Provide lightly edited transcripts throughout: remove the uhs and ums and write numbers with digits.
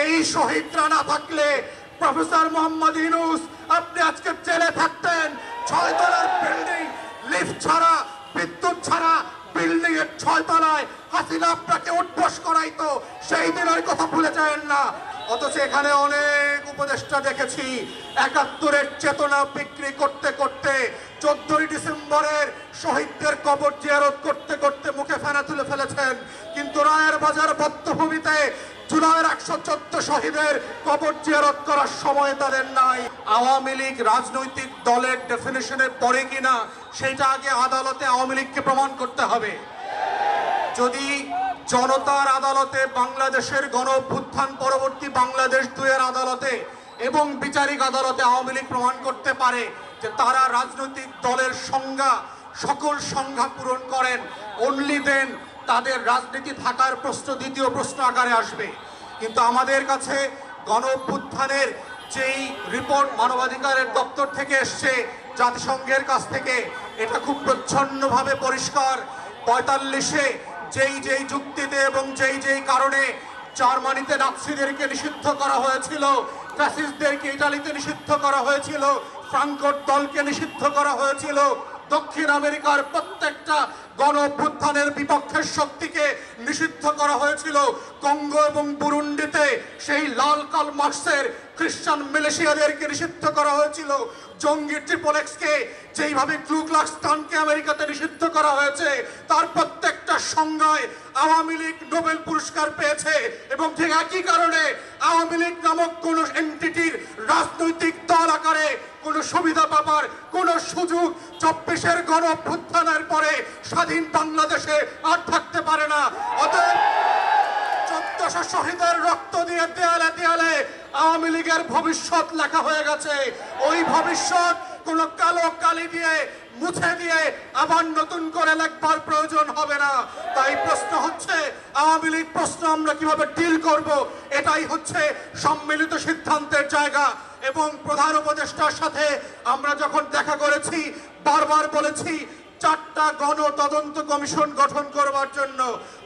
এই শহীদরা না থাকলে প্রফেসর মোহাম্মদ ইউনূস আপনি আজকে জেলে থাকতেন। 6 তলার বিল্ডিং, লিফট ছাড়া, বিদ্যুৎ ছাড়া বিল্ডিং এর 6 তলায় হাসিনা আপনাকে উঠবস করাইতো। সেই দিনের কথা ভুলে যাবেন না। অথচ এখানে অনেক উপদেষ্টা দেখেছি ৭১-এর চেতনা বিক্রি করতে করতে 14ই ডিসেম্বরের শহীদদের কবর জিয়ারত করতে করতে মুখে ফেনা তুলে ফেলেছেন। কিন্তু রায়ের বাজার বধ্যভূমিতে জুলাইয়ের 114 শহীদের কবর জিয়ারত করার সময় তাদের নাই। আওয়ামী লীগ রাজনৈতিক দলের ডেফিনিশনে পড়ে কিনা সেটা আগে আদালতে আওয়ামী লীগকে প্রমাণ করতে হবে। যদি জনতার আদালতে, বাংলাদেশের গণ অভ্যুত্থান পরবর্তী বাংলাদেশ 2-এর আদালতে এবং বিচারিক আদালতে আওয়ামী লীগ প্রমাণ করতে পারে যে তারা রাজনৈতিক দলের সংজ্ঞা, সকল সংজ্ঞা পূরণ করেন, অনলি দেন তাদের রাজনীতি থাকার প্রশ্ন দ্বিতীয় প্রশ্ন আকারে আসবে। কিন্তু আমাদের কাছে গণ অভ্যুত্থানের যেই রিপোর্ট মানবাধিকারের দপ্তর থেকে এসছে, জাতিসংঘের কাছ থেকে, এটা খুব প্রচ্ছন্নভাবে পরিষ্কার। 45-এ যেই যুক্তিতে এবং যেই কারণে জার্মানিতে নাৎসিদেরকে নিষিদ্ধ করা হয়েছিল, ফ্যাসিস্টদেরকে ইটালিতে নিষিদ্ধ করা হয়েছিল, ফ্রাঙ্কোর দলকে নিষিদ্ধ করা হয়েছিল, দক্ষিণ আমেরিকার প্রত্যেকটা গণ অভ্যুত্থানের বিপক্ষের শক্তিকে নিষিদ্ধ করা হয়েছিল। কঙ্গো এবং বুরুন্ডিতে সেই লাল কাল মার্চের খ্রিস্টান মিলিশিয়াদেরকে নিষিদ্ধ করা হয়েছিল। জঙ্গি ট্রিপল-এক্সকে যেইভাবে ক্লু ক্লাক্স ক্লানকে আমেরিকাতে নিষিদ্ধ করা হয়েছে, তার প্রত্যেকটা সংজ্ঞায় আওয়ামী লীগ নোবেল পুরস্কার পেয়েছে। এবং ঠিক একই কারণে আওয়ামী লীগ নামক কোন এন্টিটির রাজনৈতিক দল আকারে কোনো সুবিধা পাবার কোনো সুযোগ 24-এর গণ অভ্যুত্থানের পরে স্বাধীন বাংলাদেশে আর থাকতে পারে না। অতএব 1400 শহীদের রক্ত দিয়ে দেয়ালে দেয়ালে আওয়ামী লীগের ভবিষ্যৎ লেখা হয়ে গেছে। ওই ভবিষ্যৎ কোন কালো কালি দিয়ে মুছে দিয়ে আবার নতুন করে লেখবার প্রয়োজন হবে না। তাই প্রশ্ন হচ্ছে আওয়ামী লীগ প্রশ্ন আমরা কিভাবে ডিল করব, এটাই হচ্ছে সম্মিলিত সিদ্ধান্তের জায়গা। এবং প্রধান উপদেষ্টার সাথে আমরা যখন দেখা করেছি, বারবার বলেছি 4টা গণ তদন্ত কমিশন গঠন করবার জন্য।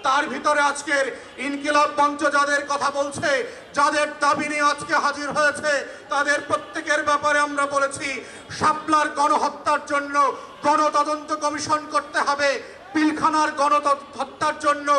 তার ভিতরে আজকের ইনকিলাব মঞ্চ যাদের কথা বলছে, যাদের দাবি নিয়ে আজকে হাজির হয়েছে, তাদের প্রত্যেকের ব্যাপারে আমরা বলেছি শাপলার গণহত্যার জন্য গণতদন্ত কমিশন করতে হবে, পিলখানার গণহত্যার জন্য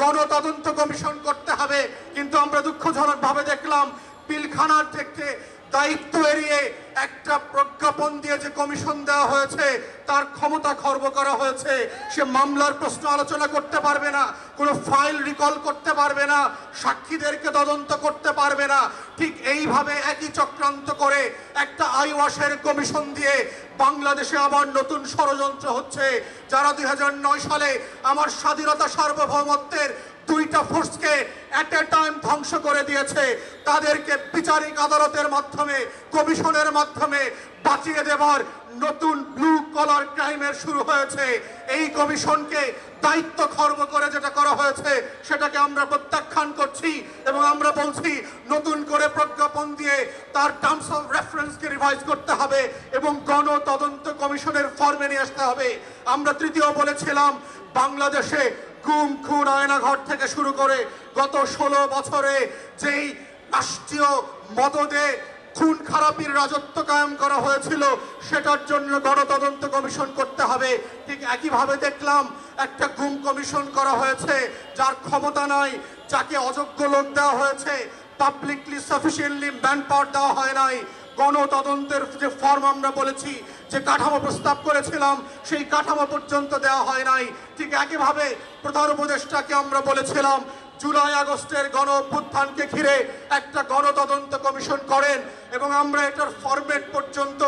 গণতদন্ত কমিশন করতে হবে। কিন্তু আমরা দুঃখজনকভাবে দেখলাম পিলখানার থেকে দায়িত্ব এড়িয়ে একটা প্রজ্ঞাপন দিয়ে যে কমিশন দেওয়া হয়েছে তার ক্ষমতা খর্ব করা হয়েছে। সে মামলার প্রশ্ন আলোচনা করতে পারবে না, কোনো ফাইল রিকল করতে পারবে না, সাক্ষীদেরকে তদন্ত করতে পারবে না। ঠিক এইভাবে একই চক্রান্ত করে একটা আইওয়াশের কমিশন দিয়ে বাংলাদেশে আবার নতুন ষড়যন্ত্র হচ্ছে। যারা 2009 সালে আমার স্বাধীনতা সার্বভৌমত্বের 2টা ফোর্সকে এট এ টাইম ধ্বংস করে দিয়েছে, তাদেরকে বিচারিক আদালতের মাধ্যমে, কমিশনের মাধ্যমে বাঁচিয়ে দেবার নতুন ব্লু কলার ক্রাইমের শুরু হয়েছে। এই কমিশনকে দায়িত্ব খর্ব করে যেটা করা হয়েছে সেটাকে আমরা প্রত্যাখ্যান করছি এবং আমরা বলছি নতুন করে প্রজ্ঞাপন দিয়ে তার টার্মস অফ রেফারেন্সকে রিভাইজ করতে হবে এবং গণ তদন্ত কমিশনের ফর্মে নিয়ে আসতে হবে। আমরা তৃতীয় বলেছিলাম বাংলাদেশে গুম, খুন, আয়নাঘর থেকে শুরু করে গত 16 বছরে যেই রাষ্ট্রীয় মদদে খুন খারাপির রাজত্ব কায়েম করা হয়েছিল সেটার জন্য গণতদন্ত কমিশন করতে হবে। ঠিক একইভাবে দেখলাম একটা গুম কমিশন করা হয়েছে যার ক্ষমতা নাই, যাকে অযোগ্য লোক দেওয়া হয়েছে, পাবলিকলি সাফিসিয়েন্টলি ম্যান পাওয়ার দেওয়া হয় নাই। গণতদন্তের যে ফর্ম আমরা বলেছি, যে কাঠামো প্রস্তাব করেছিলাম, সেই কাঠামো পর্যন্ত দেওয়া হয় নাই। ঠিক একইভাবে প্রধান উপদেষ্টাকে আমরা বলেছিলাম জুলাই আগস্টের গণ অভ্যুত্থানকে ঘিরে একটা গণতদন্ত কমিশন করেন এবং আমরা এটার ফরম্যাট পর্যন্ত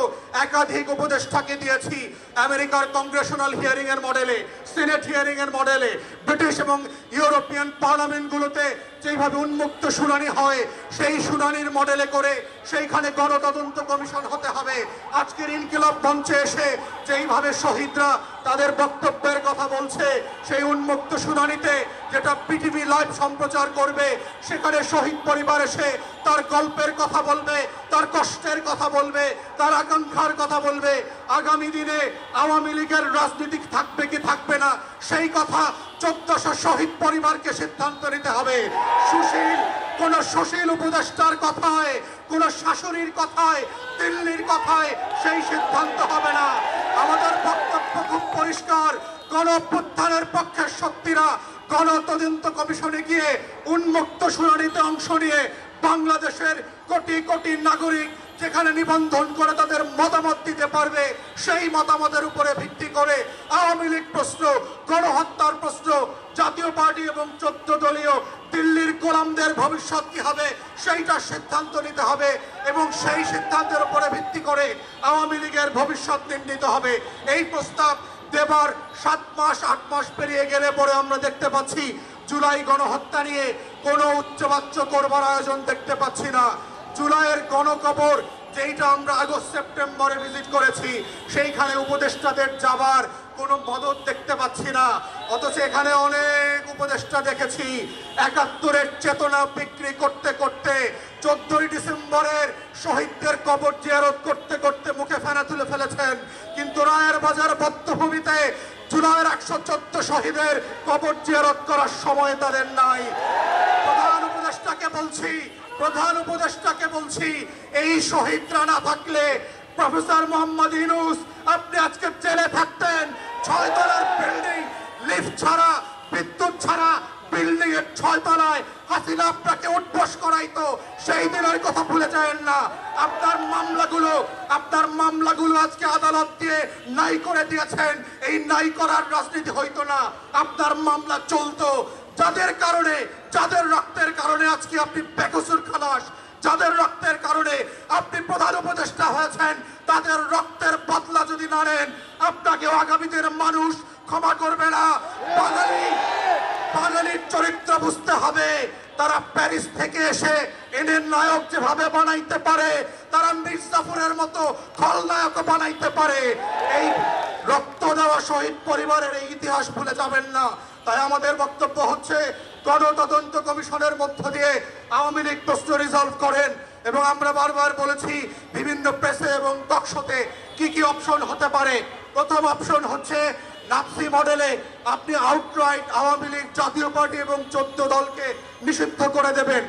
একাধিক উপদেষ্টাকে দিয়েছি। আমেরিকার কংগ্রেশনাল হিয়ারিং এর মডেলে, সিনেট হিয়ারিং এর মডেলে, ব্রিটিশ এবং ইউরোপিয়ান পার্লামেন্টগুলোতে যেইভাবে উন্মুক্ত শুনানি হয় সেই শুনানির মডেলে করে সেইখানে গণতদন্ত কমিশন হতে হবে। আজকের ইনকিলাব মঞ্চে এসে যেইভাবে শহীদরা তাদের বক্তব্যের কথা বলছে, সেই উন্মুক্ত শুনানিতে যেটা পিটিভি লাইভ সম্প্রচার করবে, সেখানে শহীদ পরিবার এসে তার গল্পের কথা বলবে, তার কষ্টের কথা বলবে, তার আকাঙ্ক্ষার কথা বলবে। আগামী দিনে আওয়ামী লীগের রাজনীতি থাকবে কি থাকবে না সেই কথা 1400 শহীদ পরিবারকে সিদ্ধান্ত নিতে হবে। সুশীল কোন সুশীল উপদেষ্টার কথায়, কোন শাশুড়ির কথায়, দিল্লির কথায় সেই সিদ্ধান্ত হবে না। আমাদের বক্তব্য খুব পরিষ্কার। গণ অভ্যুত্থানের পক্ষের শক্তিরা গণ তদন্ত কমিশনে গিয়ে উন্মুক্ত শুনানিতে অংশ নিয়ে বাংলাদেশের কোটি কোটি নাগরিক যেখানে নিবন্ধন করে তাদের মতামত দিতে পারবে, সেই মতামতের উপরে ভিত্তি করে আওয়ামী লীগ প্রশ্ন, গণহত্যার প্রশ্ন, জাতীয় পার্টি এবং 14 দলীয় দিল্লির গোলামদের ভবিষ্যৎ কি হবে সেইটা সিদ্ধান্ত নিতে হবে এবং সেই সিদ্ধান্তের উপরে ভিত্তি করে আওয়ামী লীগের ভবিষ্যৎ নির্ণীত হবে। এই প্রস্তাব দেবার 7 মাস 8 মাস পেরিয়ে গেলে পরে আমরা দেখতে পাচ্ছি জুলাই গণহত্যা নিয়ে কোনো উচ্চবাচ্য করবার আয়োজন দেখতে পাচ্ছি না। জুলাইয়ের গণকবর যেইটা আমরা আগস্ট সেপ্টেম্বরে ভিজিট করেছি, সেইখানে উপদেষ্টাদের যাবার কোনো মদত দেখতে পাচ্ছি না। অথচ এখানে অনেক উপদেষ্টা দেখেছি 71-এর চেতনা বিক্রি করতে করতে 14ই ডিসেম্বরের শহীদদের কবর জিয়ারত করতে করতে মুখে ফেনা তুলে ফেলেছেন, কিন্তু রায়ের বাজার বধ্যভূমিতে জুলাইয়ের 114 শহীদের কবর জিয়ারত করার সময় তাদের নাই। প্রধান উপদেষ্টাকে বলছি এই শহীদরা না থাকলে প্রফেসর মোহাম্মদ ইউনূস আপনি আজকে জেলে থাকতেন। 6 তলার বিল্ডিং, লিফট ছাড়া, বিদ্যুৎ ছাড়া বিল্ডিং এর 6 তলায় হাসিনা আপনাকে উঠবস করাইতো। সেই দিনের কথা ভুলে যাবেন না। আপনার মামলাগুলো আজকে আদালত দিয়ে নাই করে দিয়েছেন। এই নাই করার রাজনীতি হইতো না, আপনার মামলা চলতো। যাদের রক্তের কারণে আজকে আপনি বেকসুর খালাস, যাদের রক্তের কারণে আপনি প্রধান উপদেষ্টা হয়েছেন, তাদের রক্তের বদলা যদি না নেন আপনাকে আগামী দিনের মানুষ ক্ষমা করবে না। বাঙালির চরিত্র বুঝতে হবে। তারা প্যারিস থেকে এসে এদের নায়ক যেভাবে বানাইতে পারে, তারা মির্জাফরের মতো খলনায়ক বানাইতে পারে। এই রক্ত দেওয়া শহীদ পরিবারের এই ইতিহাস ভুলে যাবেন না। তাই আমাদের বক্তব্য হচ্ছে গণতদন্ত কমিশনের মধ্য দিয়ে আওয়ামী লীগ প্রশ্ন রিজলভ করেন। এবং আমরা বারবার বলেছি বিভিন্ন প্রেসে এবং টকশোতে কি কি অপশন হতে পারে। প্রথম অপশন হচ্ছে নাৎসি মডেলে আপনি আউটরাইট আওয়ামী লীগ, জাতীয় পার্টি এবং 14 দলকে নিষিদ্ধ করে দেবেন।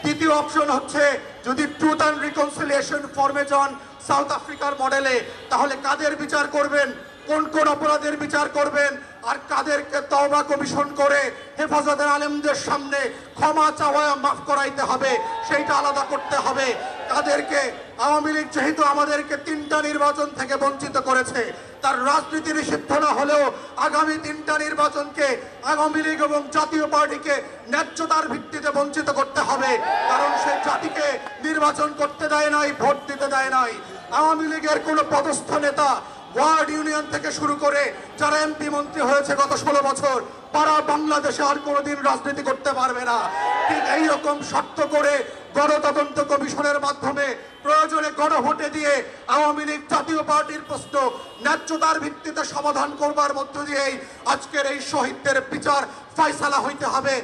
দ্বিতীয় অপশন হচ্ছে যদি ট্রুথ অ্যান্ড রিকনসিলিয়েশন ফর্মে যান সাউথ আফ্রিকার মডেলে, তাহলে কাদের বিচার করবেন, কোন কোন অপরাধের বিচার করবেন, আর কাদেরকে তওবা কমিশন করে হেফাজতের আলেমদের সামনে ক্ষমা চাওয়া মাফ করাইতে হবে সেইটা আলাদা করতে হবে। কাদেরকে আওয়ামী লীগ যেহেতু আমাদেরকে 3টা নির্বাচন থেকে বঞ্চিত করেছে, তার রাজনীতি নিষিদ্ধ না হলেও আগামী 3টা নির্বাচনকে আওয়ামী লীগ এবং জাতীয় পার্টিকে ন্যায্যতার ভিত্তিতে বঞ্চিত করতে হবে। কারণ সে জাতিকে নির্বাচন করতে দেয় নাই, ভোট দিতে দেয় নাই। আওয়ামী লীগের কোনো পদস্থ নেতা ওয়ার্ড ইউনিয়ন থেকে শুরু করে যারা এমপি মন্ত্রী হয়েছে গত 16 বছর, তারা বাংলাদেশে আর কোনোদিন রাজনীতি করতে পারবে না। ঠিক এইরকম শর্ত করে গণতদন্ত কমিশনের মাধ্যমে প্রয়োজনে গণভোটে দিয়ে আওয়ামী লীগ, জাতীয় পার্টির প্রশ্ন ন্যায্যতার ভিত্তিতে সমাধান করবার মধ্য দিয়েই আজকের এই শহীদদের বিচার ফয়সালা হইতে হবে।